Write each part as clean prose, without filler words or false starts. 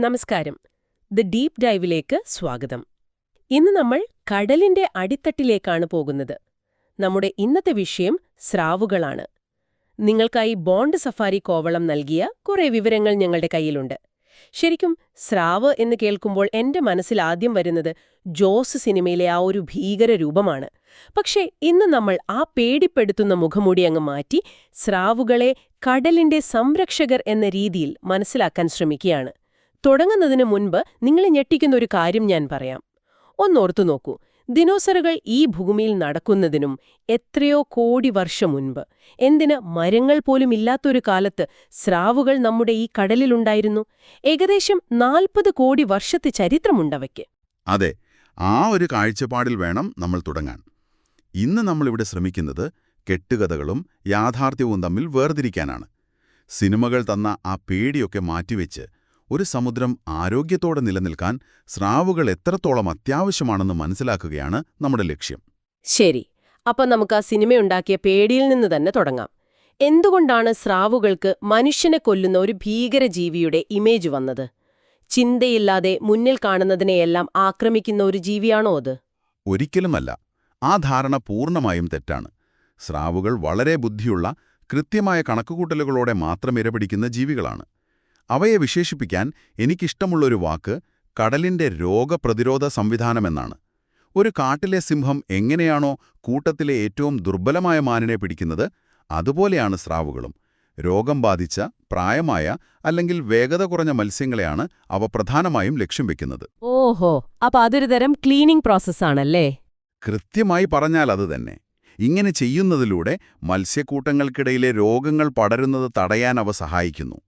നമസ്കാരം. The deep ഡൈവിലേക്ക് സ്വാഗതം. ഇന്ന് നമ്മൾ കടലിന്റെ അടിത്തട്ടിലേക്കാണ് പോകുന്നത്. നമ്മുടെ ഇന്നത്തെ വിഷയം സ്രാവുകളാണ്. നിങ്ങൾക്കായി ബോണ്ട് സഫാരി കോവളം നൽകിയ കുറേ വിവരങ്ങൾ ഞങ്ങളുടെ കയ്യിലുണ്ട്. ശരിക്കും സ്രാവ് എന്ന് കേൾക്കുമ്പോൾ എന്റെ മനസ്സിൽ ആദ്യം വരുന്നത് ജോസ് സിനിമയിലെ ആ ഒരു ഭീകര രൂപമാണ്. പക്ഷേ ഇന്ന് നമ്മൾ ആ പേടിപ്പെടുത്തുന്ന മുഖംമൂടി അങ്ങ് മാറ്റി സ്രാവുകളെ കടലിന്റെ സംരക്ഷകർ എന്ന രീതിയിൽ മനസ്സിലാക്കാൻ ശ്രമിക്കുകയാണ്. തുടങ്ങുന്നതിന് മുൻപ് നിങ്ങളെ ഞെട്ടിക്കുന്ന ഒരു കാര്യം ഞാൻ പറയാം. ഒന്നോർത്തു നോക്കൂ, ദിനോസറുകൾ ഈ ഭൂമിയിൽ നടക്കുന്നതിനും എത്രയോ കോടി വർഷം മുൻപ്, എന്തിന് മരങ്ങൾ പോലും ഇല്ലാത്തൊരു കാലത്ത് സ്രാവുകൾ നമ്മുടെ ഈ കടലിലുണ്ടായിരുന്നു. ഏകദേശം 40 കോടി വർഷത്തെ ചരിത്രമുണ്ടവയ്ക്ക്. അതെ, ആ ഒരു കാഴ്ചപ്പാടിൽ വേണം നമ്മൾ തുടങ്ങാൻ. ഇന്ന് നമ്മളിവിടെ ശ്രമിക്കുന്നത് കെട്ടുകഥകളും യാഥാർത്ഥ്യവും തമ്മിൽ വേർതിരിക്കാനാണ്. സിനിമകൾ തന്ന ആ പേടിയൊക്കെ മാറ്റിവെച്ച് ഒരു സമുദ്രം ആരോഗ്യത്തോടെ നിലനിൽക്കാൻ സ്രാവുകൾ എത്രത്തോളം അത്യാവശ്യമാണെന്ന് മനസ്സിലാക്കുകയാണ് നമ്മുടെ ലക്ഷ്യം. ശരി, അപ്പൊ നമുക്ക് ആ സിനിമയുണ്ടാക്കിയ പേടിയിൽ നിന്ന് തന്നെ തുടങ്ങാം. എന്തുകൊണ്ടാണ് സ്രാവുകൾക്ക് മനുഷ്യനെ കൊല്ലുന്ന ഒരു ഭീകരജീവിയുടെ ഇമേജ് വന്നത്? ചിന്തയില്ലാതെ മുന്നിൽ കാണുന്നതിനെയെല്ലാം ആക്രമിക്കുന്ന ഒരു ജീവിയാണോ അത്? ഒരിക്കലുമല്ല. ആ ധാരണ പൂർണ്ണമായും തെറ്റാണ്. സ്രാവുകൾ വളരെ ബുദ്ധിയുള്ള, കൃത്യമായ കണക്കുകൂട്ടലുകളോടെ മാത്രം ഇരപിടിക്കുന്ന ജീവികളാണ്. അവയെ വിശേഷിപ്പിക്കാൻ എനിക്കിഷ്ടമുള്ളൊരു വാക്ക് കടലിന്റെ രോഗപ്രതിരോധ സംവിധാനമെന്നാണ്. ഒരു കാട്ടിലെ സിംഹം എങ്ങനെയാണോ കൂട്ടത്തിലെ ഏറ്റവും ദുർബലമായ മാനിനെ പിടിക്കുന്നത്, അതുപോലെയാണ് സ്രാവുകളും. രോഗം ബാധിച്ച, പ്രായമായ അല്ലെങ്കിൽ വേഗത കുറഞ്ഞ മത്സ്യങ്ങളെയാണ് അവ പ്രധാനമായും ലക്ഷ്യം വെക്കുന്നത്. ഓഹോ, അപ്പൊ അതൊരു തരം ക്ലീനിംഗ് പ്രോസസ്സാണല്ലേ? കൃത്യമായി പറഞ്ഞാൽ അതുതന്നെ. ഇങ്ങനെ ചെയ്യുന്നതിലൂടെ മത്സ്യക്കൂട്ടങ്ങൾക്കിടയിലെ രോഗങ്ങൾ പടരുന്നത് തടയാൻ അവ സഹായിക്കുന്നു.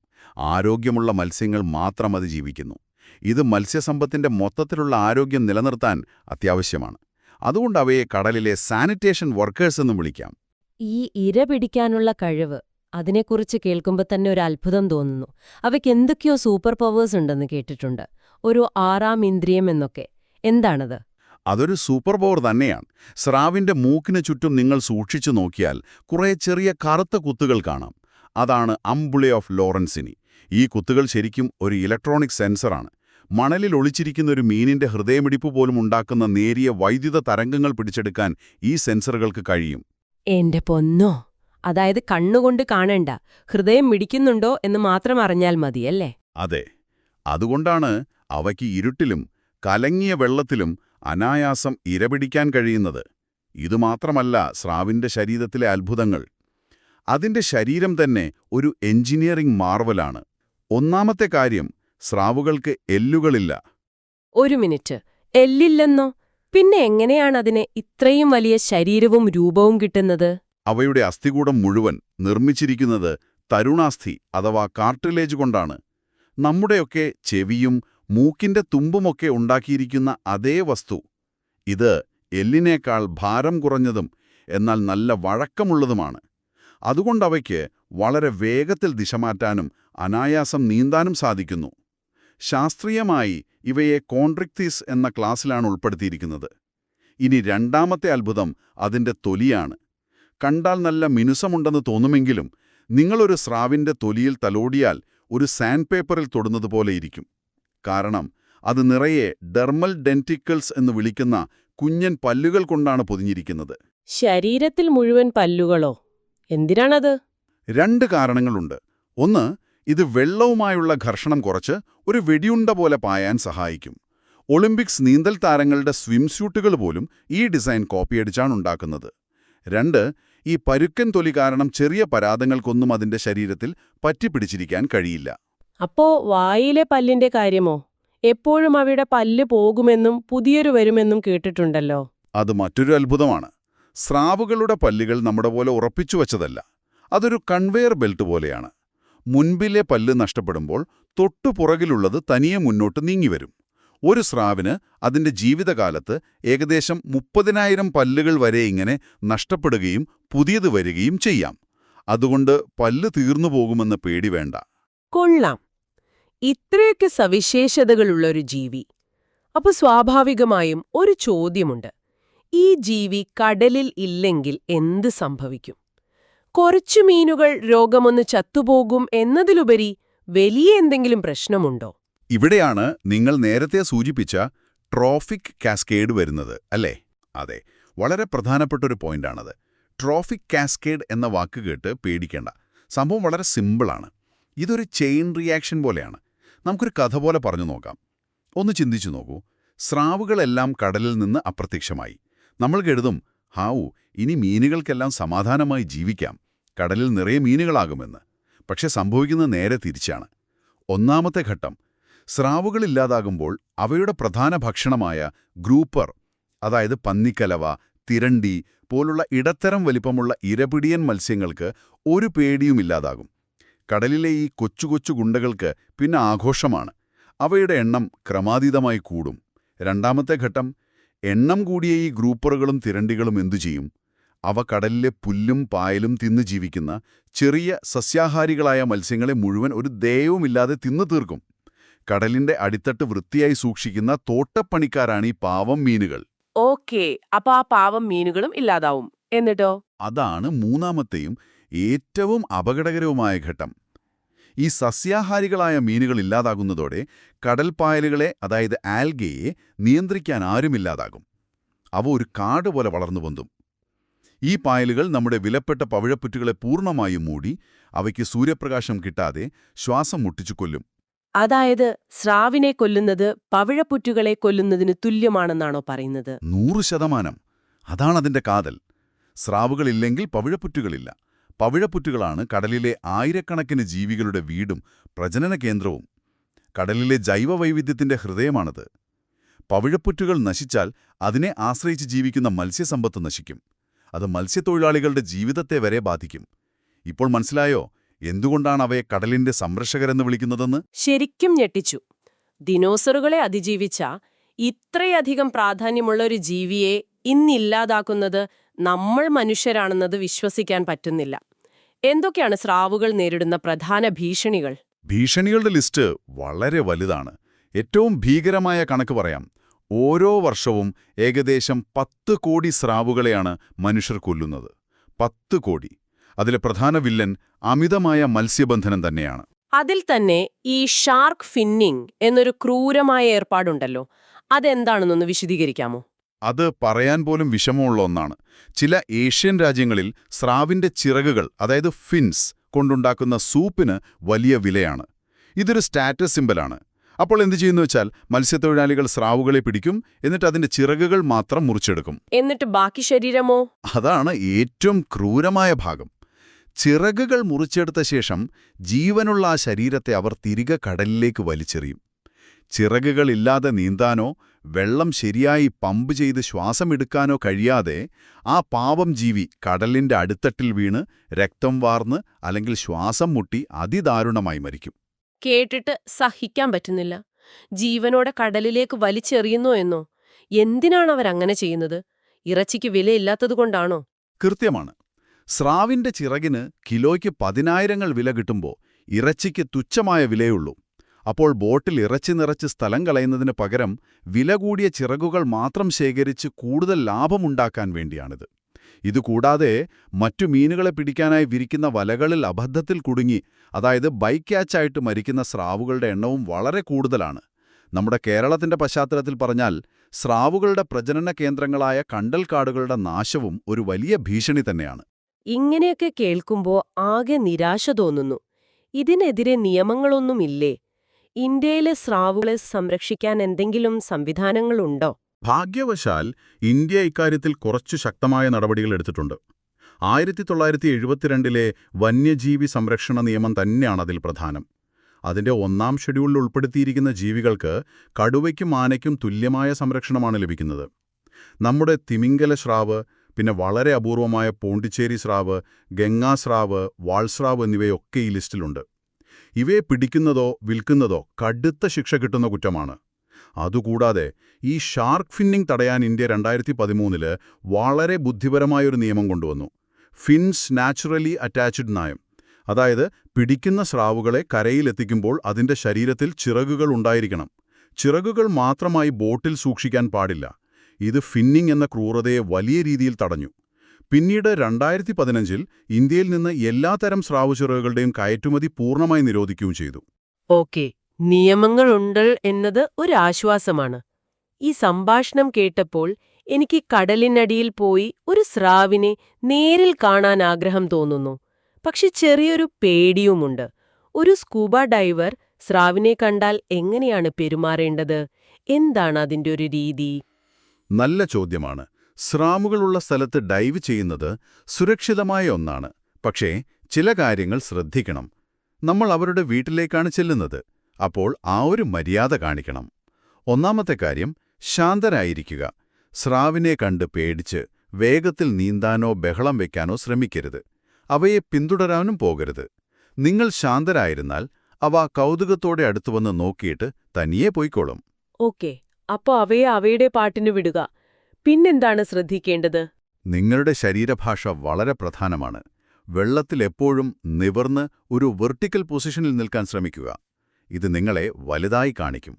ആരോഗ്യമുള്ള മത്സ്യങ്ങൾ മാത്രം അതിജീവിക്കുന്നു. ഇത് മത്സ്യസമ്പത്തിന്റെ മൊത്തത്തിലുള്ള ആരോഗ്യം നിലനിർത്താൻ അത്യാവശ്യമാണ്. അതുകൊണ്ട് അവയെ കടലിലെ സാനിറ്റേഷൻ വർക്കേഴ്സ് എന്നും വിളിക്കാം. ഈ ഇര പിടിക്കാനുള്ള കഴിവ്, അതിനെക്കുറിച്ച് കേൾക്കുമ്പോൾ തന്നെ ഒരു അത്ഭുതം തോന്നുന്നു. അവയ്ക്ക് എന്തൊക്കെയോ സൂപ്പർ പവേഴ്സ് ഉണ്ടെന്ന് കേട്ടിട്ടുണ്ട്. ഒരു 6ാം ഇന്ദ്രിയം എന്നൊക്കെ. എന്താണത്? അതൊരു സൂപ്പർ പവർ തന്നെയാണ്. സ്രാവിന്റെ മൂക്കിന് ചുറ്റും നിങ്ങൾ സൂക്ഷിച്ചു നോക്കിയാൽ കുറേ ചെറിയ കറുത്ത കുത്തുകൾ കാണാം. അതാണ് അംബുളെ ഓഫ് ലോറൻസിനി. ഈ കുത്തുകൾ ശരിക്കും ഒരു ഇലക്ട്രോണിക് സെൻസറാണ്. മണലിൽ ഒളിച്ചിരിക്കുന്ന ഒരു മീനിന്റെ ഹൃദയമിടിപ്പ് പോലും ഉണ്ടാക്കുന്ന നേരിയ വൈദ്യുത തരംഗങ്ങൾ പിടിച്ചെടുക്കാൻ ഈ സെൻസറുകൾക്ക് കഴിയും. എന്റെ പൊന്നോ! അതായത് കണ്ണുകൊണ്ട് കാണേണ്ട, ഹൃദയം മിടിക്കുന്നുണ്ടോ എന്ന് മാത്രം അറിഞ്ഞാൽ മതിയല്ലേ? അതെ. അതുകൊണ്ടാണ് അവയ്ക്ക് ഇരുട്ടിലും കലങ്ങിയ വെള്ളത്തിലും അനായാസം ഇരപിടിക്കാൻ കഴിയുന്നത്. ഇതുമാത്രമല്ല സ്രാവിന്റെ ശരീരത്തിലെ അത്ഭുതങ്ങൾ. അതിന്റെ ശരീരം തന്നെ ഒരു എഞ്ചിനീയറിംഗ് മാർവലാണ്. ഒന്നാമത്തെ കാര്യം, സ്രാവുകൾക്ക് എല്ലുകളില്ല. ഒരു മിനിറ്റ്, എല്ലില്ലെന്നോ? പിന്നെ എങ്ങനെയാണ് അതിന് ഇത്രയും വലിയ ശരീരവും രൂപവും കിട്ടുന്നത്? അവയുടെ അസ്ഥികൂടം മുഴുവൻ നിർമ്മിച്ചിരിക്കുന്നത് തരുണാസ്ഥി അഥവാ കാർട്ടിലേജ് കൊണ്ടാണ്. നമ്മുടെയൊക്കെ ചെവിയും മൂക്കിന്റെ തുമ്പുമൊക്കെ ഉണ്ടാക്കിയിരിക്കുന്ന അതേ വസ്തു. ഇത് എല്ലിനേക്കാൾ ഭാരം കുറഞ്ഞതും എന്നാൽ നല്ല വഴക്കമുള്ളതുമാണ്. അതുകൊണ്ടവയ്ക്ക് വളരെ വേഗത്തിൽ ദിശമാറ്റാനും അനായാസം നീന്താനും സാധിക്കുന്നു. ശാസ്ത്രീയമായി ഇവയെ കോൺട്രിക്തീസ് എന്ന ക്ലാസ്സിലാണ് ഉൾപ്പെടുത്തിയിരിക്കുന്നത്. ഇനി രണ്ടാമത്തെ അത്ഭുതം അതിന്റെ തൊലിയാണ്. കണ്ടാൽ നല്ല മിനുസമുണ്ടെന്ന് തോന്നുമെങ്കിലും നിങ്ങളൊരു സ്രാവിന്റെ തൊലിയിൽ തലോടിയാൽ ഒരു സാൻഡ് പേപ്പറിൽ തൊടുന്നതുപോലെയിരിക്കും. കാരണം അത് നിറയെ ഡെർമൽ ഡെന്റിക്കിൾസ് എന്ന് വിളിക്കുന്ന കുഞ്ഞൻ പല്ലുകൾ കൊണ്ടാണ് പൊതിഞ്ഞിരിക്കുന്നത്. ശരീരത്തിൽ മുഴുവൻ പല്ലുകളോ? എന്തിനാണത്? 2 കാരണങ്ങളുണ്ട്. ഒന്ന്, ഇത് വെള്ളവുമായുള്ള ഘർഷണം കുറച്ച് ഒരു വെടിയുണ്ട പോലെ പായാൻ സഹായിക്കും. ഒളിമ്പിക്സ് നീന്തൽ താരങ്ങളുടെ സ്വിംസ്യൂട്ടുകൾ പോലും ഈ ഡിസൈൻ കോപ്പിയടിച്ചാണ് ഉണ്ടാക്കുന്നത്. 2, ഈ പരുക്കൻ തൊലി കാരണം ചെറിയ പരാതങ്ങൾക്കൊന്നും അതിന്റെ ശരീരത്തിൽ പറ്റിപ്പിടിച്ചിരിക്കാൻ കഴിയില്ല. അപ്പോ വായിലെ പല്ലിന്റെ കാര്യമോ? എപ്പോഴും അവയുടെ പല്ല് പോകുമെന്നും പുതിയൊരു വരുമെന്നും കേട്ടിട്ടുണ്ടല്ലോ. അത് മറ്റൊരു അത്ഭുതമാണ്. സ്രാവുകളുടെ പല്ലുകൾ നമ്മുടെ പോലെ ഉറപ്പിച്ചു വച്ചതല്ല. അതൊരു കൺവെയർ ബെൽറ്റ് പോലെയാണ്. മുൻപിലെ പല്ല് നഷ്ടപ്പെടുമ്പോൾ തൊട്ടുപുറകിലുള്ളത് തനിയെ മുന്നോട്ട് നീങ്ങിവരും. ഒരു സ്രാവിന് അതിന്റെ ജീവിതകാലത്ത് ഏകദേശം 30,000 പല്ലുകൾ വരെ ഇങ്ങനെ നഷ്ടപ്പെടുകയും പുതിയത് വരികയും ചെയ്യാം. അതുകൊണ്ട് പല്ല് തീർന്നു പോകുമെന്ന് പേടി വേണ്ട. കൊള്ളാം. ഇത്രയൊക്കെ സവിശേഷതകളുള്ളൊരു ജീവി. അപ്പൊ സ്വാഭാവികമായും ഒരു ചോദ്യമുണ്ട്. ഈ ജീവി കടലിൽ ഇല്ലെങ്കിൽ എന്ത് സംഭവിക്കും? കുറച്ചു മീനുകൾ രോഗമൊന്ന് ചത്തുപോകും എന്നതിലുപരി വലിയ എന്തെങ്കിലും പ്രശ്നമുണ്ടോ? ഇവിടെയാണ് നിങ്ങൾ നേരത്തെ സൂചിപ്പിച്ച ട്രോഫിക് കാസ്കേഡ് വരുന്നത്, അല്ലേ? അതെ, വളരെ പ്രധാനപ്പെട്ടൊരു പോയിന്റാണത്. ട്രോഫിക് കാസ്കേഡ് എന്ന വാക്ക് കേട്ട് പേടിക്കേണ്ട. സംഭവം വളരെ സിമ്പിളാണ്. ഇതൊരു ചെയിൻ റിയാക്ഷൻ പോലെയാണ്. നമുക്കൊരു കഥ പോലെ പറഞ്ഞു നോക്കാം. ഒന്ന് ചിന്തിച്ചു നോക്കൂ. സ്രാവുകളെല്ലാം കടലിൽ നിന്ന് അപ്രത്യക്ഷമായി. നമ്മൾ കരുതും, ഹാവൂ, ഇനി മീനുകൾക്കെല്ലാം സമാധാനമായി ജീവിക്കാം, കടലിൽ നിറയെ മീനുകളാകുമെന്ന്. പക്ഷെ സംഭവിക്കുന്നത് നേരെ തിരിച്ചാണ്. ഒന്നാമത്തെ ഘട്ടം, സ്രാവുകളില്ലാതാകുമ്പോൾ അവയുടെ പ്രധാന ഭക്ഷണമായ ഗ്രൂപ്പർ, അതായത് പന്നിക്കലവ, തിരണ്ടി പോലുള്ള ഇടത്തരം വലിപ്പമുള്ള ഇരപിടിയൻ മത്സ്യങ്ങൾക്ക് ഒരു പേടിയുമില്ലാതാകും. കടലിലെ ഈ കൊച്ചു കൊച്ചു ഗുണ്ടകൾക്ക് പിന്നെ ആഘോഷമാണ്. അവയുടെ എണ്ണം ക്രമാതീതമായി കൂടും. രണ്ടാമത്തെ ഘട്ടം, എണ്ണം കൂടിയ ഈ ഗ്രൂപ്പറുകളും തിരണ്ടികളും എന്തു ചെയ്യും? അവ കടലിലെ പുല്ലും പായലും തിന്നു ജീവിക്കുന്ന ചെറിയ സസ്യാഹാരികളായ മത്സ്യങ്ങളെ മുഴുവൻ ഒരു ദയവുമില്ലാതെ തിന്നു തീർക്കും. കടലിന്റെ അടിത്തട്ട് വൃത്തിയായി സൂക്ഷിക്കുന്ന തോട്ടപ്പണിക്കാരാണ് ഈ പാവം മീനുകൾ. ഓക്കേ, അപ്പൊ ആ പാവം മീനുകളും ഇല്ലാതാവും. എന്നിട്ടോ? അതാണ് മൂന്നാമത്തെയും ഏറ്റവും അപകടകരവുമായ ഘട്ടം. ഈ സസ്യാഹാരികളായ മീനുകൾ ഇല്ലാതാകുന്നതോടെ കടൽപ്പായലുകളെ, അതായത് ആൽഗയെ, നിയന്ത്രിക്കാൻ ആരുമില്ലാതാകും. അവ ഒരു കാട് പോലെ വളർന്നു പൊന്തും. ഈ പായലുകൾ നമ്മുടെ വിലപ്പെട്ട പവിഴപ്പുറ്റുകളെ പൂർണ്ണമായും മൂടി അവയ്ക്ക് സൂര്യപ്രകാശം കിട്ടാതെ ശ്വാസം മുട്ടിച്ചു കൊല്ലും. അതായത് സ്രാവിനെ കൊല്ലുന്നത് പവിഴപ്പുറ്റുകളെ കൊല്ലുന്നതിന് തുല്യമാണെന്നാണോ പറയുന്നത്? 100%. അതാണതിന്റെ കാതൽ. സ്രാവുകളില്ലെങ്കിൽ പവിഴപ്പുറ്റുകളില്ല. പവിഴപ്പുറ്റുകളാണ് കടലിലെ ആയിരക്കണക്കിന് ജീവികളുടെ വീടും പ്രജനന കേന്ദ്രവും. കടലിലെ ജൈവവൈവിധ്യത്തിന്റെ ഹൃദയമാണത്. പവിഴപ്പുറ്റുകൾ നശിച്ചാൽ അതിനെ ആശ്രയിച്ച് ജീവിക്കുന്ന മത്സ്യസമ്പത്ത് നശിക്കും. അത് മത്സ്യത്തൊഴിലാളികളുടെ ജീവിതത്തെ വരെ ബാധിക്കും. ഇപ്പോൾ മനസ്സിലായോ എന്തുകൊണ്ടാണ് അവയെ കടലിന്റെ സംരക്ഷകരെന്ന് വിളിക്കുന്നതെന്ന്? ശരിക്കും ഞെട്ടിച്ചു. ദിനോസറുകളെ അതിജീവിച്ച ഇത്രയധികം പ്രാധാന്യമുള്ള ഒരു ജീവിയെ ഇന്നില്ലാതാക്കുന്നത് നമ്മൾ മനുഷ്യരാണെന്നത് വിശ്വസിക്കാൻ പറ്റുന്നില്ല. എന്തൊക്കെയാണ് സ്രാവുകൾ നേരിടുന്ന പ്രധാന ഭീഷണികൾ? ഭീഷണികളുടെ ലിസ്റ്റ് വളരെ വലുതാണ്. ഏറ്റവും ഭീകരമായ കണക്ക് പറയാം. ഓരോ വർഷവും ഏകദേശം 10 കോടി സ്രാവുകളെയാണ് മനുഷ്യർ കൊല്ലുന്നത്. 10 കോടി. അതിലെ പ്രധാന വില്ലൻ അമിതമായ മത്സ്യബന്ധനം തന്നെയാണ്. അതിൽ തന്നെ ഈ ഷാർക്ക് ഫിന്നിംഗ് എന്നൊരു ക്രൂരമായ ഏർപ്പാടുണ്ടല്ലോ, അതെന്താണെന്നൊന്ന് വിശദീകരിക്കാമോ? അത് പറയാൻ പോലും വിഷമമുള്ള ഒന്നാണ്. ചില ഏഷ്യൻ രാജ്യങ്ങളിൽ സ്രാവിന്റെ ചിറകുകൾ, അതായത് ഫിൻസ്, കൊണ്ടുണ്ടാക്കുന്ന സൂപ്പിന് വലിയ വിലയാണ്. ഇതൊരു സ്റ്റാറ്റസ് സിംബലാണ്. അപ്പോൾ എന്തു ചെയ്യുന്നു വെച്ചാൽ, മത്സ്യത്തൊഴിലാളികൾ സ്രാവുകളെ പിടിക്കും, എന്നിട്ട് അതിന്റെ ചിറകുകൾ മാത്രം മുറിച്ചെടുക്കും. എന്നിട്ട് ബാക്കി ശരീരമോ? അതാണ് ഏറ്റവും ക്രൂരമായ ഭാഗം. ചിറകുകൾ മുറിച്ചെടുത്ത ശേഷം ജീവനുള്ള ആ ശരീരത്തെ അവർ തിരികെ കടലിലേക്ക് വലിച്ചെറിയും. ചിറകുകളില്ലാതെ നീന്താനോ വെള്ളം ശരിയായി പമ്പ് ചെയ്ത് ശ്വാസമെടുക്കാനോ കഴിയാതെ ആ പാവം ജീവി കടലിന്റെ അടിത്തട്ടിൽ വീണ് രക്തം വാർന്ന് അല്ലെങ്കിൽ ശ്വാസം മുട്ടി അതിദാരുണമായി മരിക്കും. കേട്ടിട്ട് സഹിക്കാൻ പറ്റുന്നില്ല. ജീവനോടെ കടലിലേക്ക് വലിച്ചെറിയുന്നോ എന്നോ? എന്തിനാണവരങ്ങനെ ചെയ്യുന്നത്? ഇറച്ചിക്ക് വിലയില്ലാത്തതുകൊണ്ടാണോ? കൃത്യമാണ്. സ്രാവിന്റെ ചിറകിന് കിലോയ്ക്ക് 10,000 വില കിട്ടുമ്പോൾ ഇറച്ചിക്ക് തുച്ഛമായ വിലയുള്ളൂ. അപ്പോൾ ബോട്ടിൽ ഇറച്ചി നിറച്ച് സ്ഥലം കളയുന്നതിന് പകരം വില കൂടിയ ചിറകുകൾ മാത്രം ശേഖരിച്ച് കൂടുതൽ ലാഭമുണ്ടാക്കാൻ വേണ്ടിയാണിത്. ഇതുകൂടാതെ മറ്റു മീനുകളെ പിടിക്കാനായി വിരിക്കുന്ന വലകളിൽ അബദ്ധത്തിൽ കുടുങ്ങി, അതായത് ബൈ ക്യാച്ചായിട്ട് മരിക്കുന്ന സ്രാവുകളുടെ എണ്ണവും വളരെ കൂടുതലാണ്. നമ്മുടെ കേരളത്തിന്റെ പശ്ചാത്തലത്തിൽ പറഞ്ഞാൽ സ്രാവുകളുടെ പ്രജനന കേന്ദ്രങ്ങളായ കണ്ടൽക്കാടുകളുടെ നാശവും ഒരു വലിയ ഭീഷണി തന്നെയാണ്. ഇങ്ങനെയൊക്കെ കേൾക്കുമ്പോൾ ആകെ നിരാശ തോന്നുന്നു. ഇതിനെതിരെ നിയമങ്ങളൊന്നുമില്ലേ? ഇന്ത്യയിലെ സ്രാവുകളെ സംരക്ഷിക്കാൻ എന്തെങ്കിലും സംവിധാനങ്ങളുണ്ടോ? ഭാഗ്യവശാൽ ഇന്ത്യ ഇക്കാര്യത്തിൽ കുറച്ചു ശക്തമായ നടപടികൾ എടുത്തിട്ടുണ്ട്. 1972 വന്യജീവി സംരക്ഷണ നിയമം തന്നെയാണ് അതിൽ പ്രധാനം. അതിന്റെ 1-ാം ഷെഡ്യൂളിൽ ഉൾപ്പെടുത്തിയിരിക്കുന്ന ജീവികൾക്ക് കടുവയ്ക്കും ആനയ്ക്കും തുല്യമായ സംരക്ഷണമാണ് ലഭിക്കുന്നത്. നമ്മുടെ തിമിംഗല സ്രാവ്, പിന്നെ വളരെ അപൂർവമായ പോണ്ടിച്ചേരി സ്രാവ്, ഗംഗാസ്രാവ്, വാൾസ്രാവ് എന്നിവയൊക്കെ ഈ ലിസ്റ്റിലുണ്ട്. ഇവയെ പിടിക്കുന്നതോ വിൽക്കുന്നതോ കടുത്ത ശിക്ഷ കിട്ടുന്ന കുറ്റമാണ്. അതുകൂടാതെ ഈ ഷാർക്ക് ഫിന്നിംഗ് തടയാൻ ഇന്ത്യ 2013 വളരെ ബുദ്ധിപരമായൊരു നിയമം കൊണ്ടുവന്നു. ഫിൻസ് നാച്ചുറലി അറ്റാച്ച്ഡ് നയം. അതായത് പിടിക്കുന്ന സ്രാവുകളെ കരയിലെത്തിക്കുമ്പോൾ അതിന്റെ ശരീരത്തിൽ ചിറകുകൾ ഉണ്ടായിരിക്കണം. ചിറകുകൾ മാത്രമായി ബോട്ടിൽ സൂക്ഷിക്കാൻ പാടില്ല. ഇത് ഫിന്നിംഗ് എന്ന ക്രൂരതയെ വലിയ രീതിയിൽ തടഞ്ഞു. പിന്നീട് 2015 ഇന്ത്യയിൽ നിന്ന് എല്ലാത്തരം സ്രാവുചിറകുകളുടെയും കയറ്റുമതി പൂർണ്ണമായി നിരോധിക്കുകയും ചെയ്തു. ഓക്കെ, നിയമങ്ങളുണ്ട് എന്നത് ഒരു ആശ്വാസമാണ്. ഈ സംഭാഷണം കേട്ടപ്പോൾ എനിക്ക് കടലിനടിയിൽ പോയി ഒരു സ്രാവിനെ നേരിൽ കാണാൻ ആഗ്രഹം തോന്നുന്നു. പക്ഷെ ചെറിയൊരു പേടിയുമുണ്ട്. ഒരു സ്കൂബ ഡൈവർ സ്രാവിനെ കണ്ടാൽ എങ്ങനെയാണ് പെരുമാറേണ്ടത്? എന്താണ് അതിന്റെ ഒരു രീതി? നല്ല ചോദ്യമാണ്. സ്രാവുകളുള്ള സ്ഥലത്ത് ഡൈവ് ചെയ്യുന്നത് സുരക്ഷിതമായ ഒന്നാണ്. പക്ഷേ ചില കാര്യങ്ങൾ ശ്രദ്ധിക്കണം. നമ്മൾ അവരുടെ വീട്ടിലേക്കാണ് ചെല്ലുന്നത്. അപ്പോൾ ആ ഒരു മര്യാദ കാണിക്കണം. ഒന്നാമത്തെ കാര്യം, ശാന്തരായിരിക്കുക. സ്രാവിനെ കണ്ട് പേടിച്ച് വേഗത്തിൽ നീന്താനോ ബഹളം വെക്കാനോ ശ്രമിക്കരുത്. അവയെ പിന്തുടരാനും പോകരുത്. നിങ്ങൾ ശാന്തരായിരുന്നാൽ അവ കൗതുകത്തോടെ അടുത്തുവന്ന് നോക്കിയിട്ട് തനിയെ പോയിക്കോളും. ഓക്കെ, അപ്പോ അവയെ അവയുടെ പാട്ടിന് വിടുക. പിന്നെന്താണ് ശ്രദ്ധിക്കേണ്ടത്? നിങ്ങളുടെ ശരീരഭാഷ വളരെ പ്രധാനമാണ്. വെള്ളത്തിൽ എപ്പോഴും നിവർന്ന് ഒരു വെർട്ടിക്കൽ പൊസിഷനിൽ നിൽക്കാൻ ശ്രമിക്കുക. ഇത് നിങ്ങളെ വലുതായി കാണിക്കും.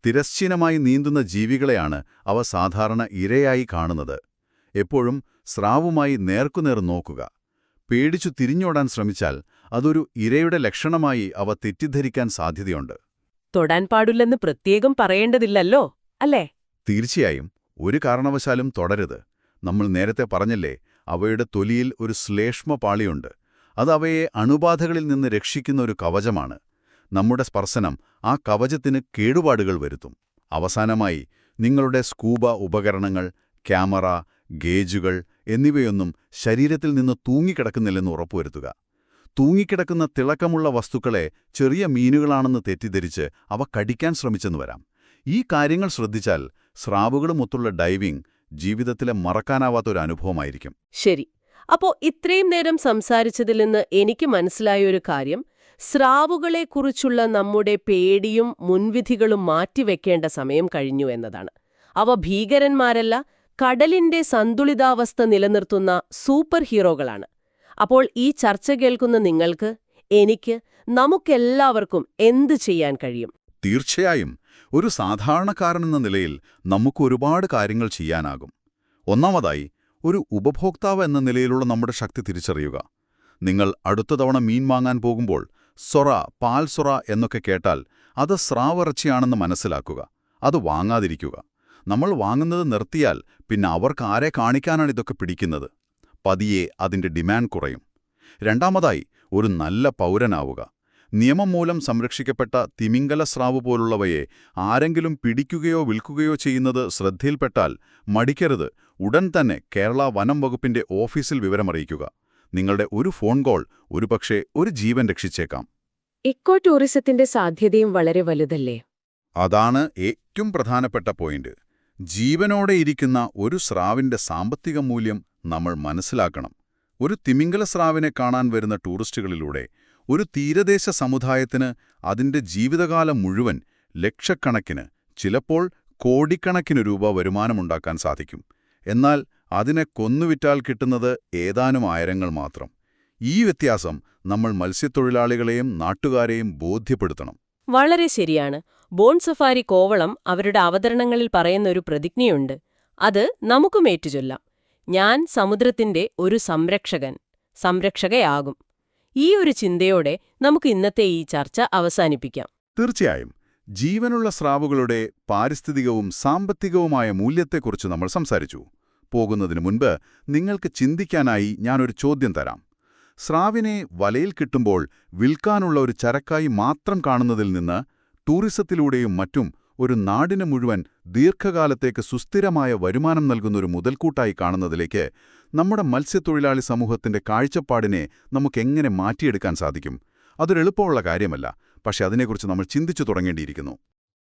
തിരശ്ചീനമായി നീന്തുന്ന ജീവികളെയാണ് അവ സാധാരണ ഇരയായി കാണുന്നത്. എപ്പോഴും സ്രാവുമായി നേർക്കുനേർ നോക്കുക. പേടിച്ചു തിരിഞ്ഞോടാൻ ശ്രമിച്ചാൽ അതൊരു ഇരയുടെ ലക്ഷണമായി അവ തെറ്റിദ്ധരിക്കാൻ സാധ്യതയുണ്ട്. തൊടാൻ പാടില്ലെന്ന് പ്രത്യേകം പറയേണ്ടതില്ലല്ലോ, അല്ലേ? തീർച്ചയായും ഒരു കാരണവശാലും തൊടരുത്. നമ്മൾ നേരത്തെ പറഞ്ഞല്ലേ, അവയുടെ തൊലിയിൽ ഒരു ശ്ലേഷ്മ പാളിയുണ്ട്. അത് അവയെ അണുബാധകളിൽ നിന്ന് രക്ഷിക്കുന്ന ഒരു കവചമാണ്. നമ്മുടെ സ്പർശനം ആ കവചത്തിന് കേടുപാടുകൾ വരുത്തും. അവസാനമായി, നിങ്ങളുടെ സ്കൂബ ഉപകരണങ്ങൾ, ക്യാമറ, ഗേജുകൾ എന്നിവയൊന്നും ശരീരത്തിൽ നിന്ന് തൂങ്ങിക്കിടക്കുന്നില്ലെന്ന് ഉറപ്പുവരുത്തുക. തൂങ്ങിക്കിടക്കുന്ന തിളക്കമുള്ള വസ്തുക്കളെ ചെറിയ മീനുകളാണെന്ന് തെറ്റിദ്ധരിച്ച് അവ കടിക്കാൻ ശ്രമിച്ചെന്നു വരാം. ഈ കാര്യങ്ങൾ ശ്രദ്ധിച്ചാൽ സ്രാവുകളുമൊത്തുള്ള ഡൈവിംഗ് ജീവിതത്തിലെ മറക്കാനാവാത്തൊരു അനുഭവമായിരിക്കും. ശരി. അപ്പോ ഇത്രയും നേരം സംസാരിച്ചതിൽ നിന്ന് എനിക്ക് മനസ്സിലായൊരു കാര്യം, സ്രാവുകളെക്കുറിച്ചുള്ള നമ്മുടെ പേടിയും മുൻവിധികളും മാറ്റിവെക്കേണ്ട സമയം കഴിഞ്ഞു എന്നതാണ്. അവ ഭീകരന്മാരല്ല, കടലിന്റെ സന്തുലിതാവസ്ഥ നിലനിർത്തുന്ന സൂപ്പർ ഹീറോകളാണ്. അപ്പോൾ ഈ ചർച്ച കേൾക്കുന്ന നിങ്ങൾക്ക്, എനിക്ക്, നമുക്കെല്ലാവർക്കും എന്ത് ചെയ്യാൻ കഴിയും? തീർച്ചയായും ഒരു സാധാരണക്കാരനെന്ന നിലയിൽ നമുക്ക് ഒരുപാട് കാര്യങ്ങൾ ചെയ്യാനാകും. ഒന്നാമതായി, ഒരു ഉപഭോക്താവ് എന്ന നിലയിലുള്ള നമ്മുടെ ശക്തി തിരിച്ചറിയുക. നിങ്ങൾ അടുത്ത തവണ മീൻ വാങ്ങാൻ പോകുമ്പോൾ സൊറ, പാൽ സൊറ എന്നൊക്കെ കേട്ടാൽ അത് സ്രാവിറച്ചിയാണെന്ന് മനസ്സിലാക്കുക. അത് വാങ്ങാതിരിക്കുക. നമ്മൾ വാങ്ങുന്നത് നിർത്തിയാൽ പിന്നെ അവർക്ക് ആരെ കാണിക്കാനാണ് ഇതൊക്കെ പിടിക്കുന്നത്? പതിയെ അതിന്റെ ഡിമാൻഡ് കുറയും. രണ്ടാമതായി, ഒരു നല്ല പൗരനാവുക. നിയമം മൂലം സംരക്ഷിക്കപ്പെട്ട തിമിംഗല സ്രാവ് പോലുള്ളവയെ ആരെങ്കിലും പിടിക്കുകയോ വിൽക്കുകയോ ചെയ്യുന്നത് ശ്രദ്ധയിൽപ്പെട്ടാൽ മടിക്കരുത്. ഉടൻ തന്നെ കേരള വനം വകുപ്പിന്റെ ഓഫീസിൽ വിവരമറിയിക്കുക. നിങ്ങളുടെ ഒരു ഫോൺ കോൾ ഒരുപക്ഷെ ഒരു ജീവൻ രക്ഷിച്ചേക്കാം. ഇക്കോ ടൂറിസത്തിന്റെ സാധ്യതയും വളരെ വലുതല്ലേ? അതാണ് ഏറ്റവും പ്രധാനപ്പെട്ട പോയിന്റ്. ജീവനോടെ ഇരിക്കുന്ന ഒരു സ്രാവിന്റെ സാമ്പത്തിക മൂല്യം നമ്മൾ മനസ്സിലാക്കണം. ഒരു തിമിംഗല സ്രാവിനെ കാണാൻ വരുന്ന ടൂറിസ്റ്റുകളിലൂടെ ഒരു തീരദേശ സമുദായത്തിന് അതിന്റെ ജീവിതകാലം മുഴുവൻ ലക്ഷക്കണക്കിന്, ചിലപ്പോൾ കോടിക്കണക്കിന് രൂപ വരുമാനമുണ്ടാക്കാൻ സാധിക്കും. എന്നാൽ അതിനെ കൊന്നുവിറ്റാൽ കിട്ടുന്നത് ഏതാനും ആയിരങ്ങൾ മാത്രം. ഈ വ്യത്യാസം നമ്മൾ മത്സ്യത്തൊഴിലാളികളെയും നാട്ടുകാരെയും ബോധ്യപ്പെടുത്തണം. വളരെ ശരിയാണ്. ബോൺ സഫാരി കോവളം അവരുടെ അവതരണങ്ങളിൽ പറയുന്ന ഒരു പ്രതിജ്ഞയുണ്ട്. അത് നമുക്കും ഏറ്റുചൊല്ലാം. ഞാൻ സമുദ്രത്തിന്റെ ഒരു സംരക്ഷകയാകും. ഈ ഒരു ചിന്തയോടെ നമുക്ക് ഇന്നത്തെ ഈ ചർച്ച അവസാനിപ്പിക്കാം. തീർച്ചയായും ജീവനുള്ള സ്രാവുകളുടെ പാരിസ്ഥിതികവും സാമ്പത്തികവുമായ മൂല്യത്തെക്കുറിച്ച് നമ്മൾ സംസാരിച്ചു. പോകുന്നതിന് മുൻപ് നിങ്ങൾക്ക് ചിന്തിക്കാനായി ഞാനൊരു ചോദ്യം തരാം. സ്രാവിനെ വലയിൽ കിട്ടുമ്പോൾ വിൽക്കാനുള്ള ഒരു ചരക്കായി മാത്രം കാണുന്നതിൽ നിന്ന് ടൂറിസത്തിലൂടെയും മറ്റും ഒരു നാടിന് മുഴുവൻ ദീർഘകാലത്തേക്ക് സുസ്ഥിരമായ വരുമാനം നൽകുന്നൊരു മുതൽക്കൂട്ടായി കാണുന്നതിലേക്ക് നമ്മുടെ മത്സ്യത്തൊഴിലാളി സമൂഹത്തിന്റെ കാഴ്ചപ്പാടിനെ നമുക്കെങ്ങനെ മാറ്റിയെടുക്കാൻ സാധിക്കും? അതൊരു എളുപ്പമുള്ള കാര്യമല്ല, പക്ഷെ അതിനെക്കുറിച്ച് നമ്മൾ ചിന്തിച്ചു തുടങ്ങേണ്ടിയിരിക്കുന്നു.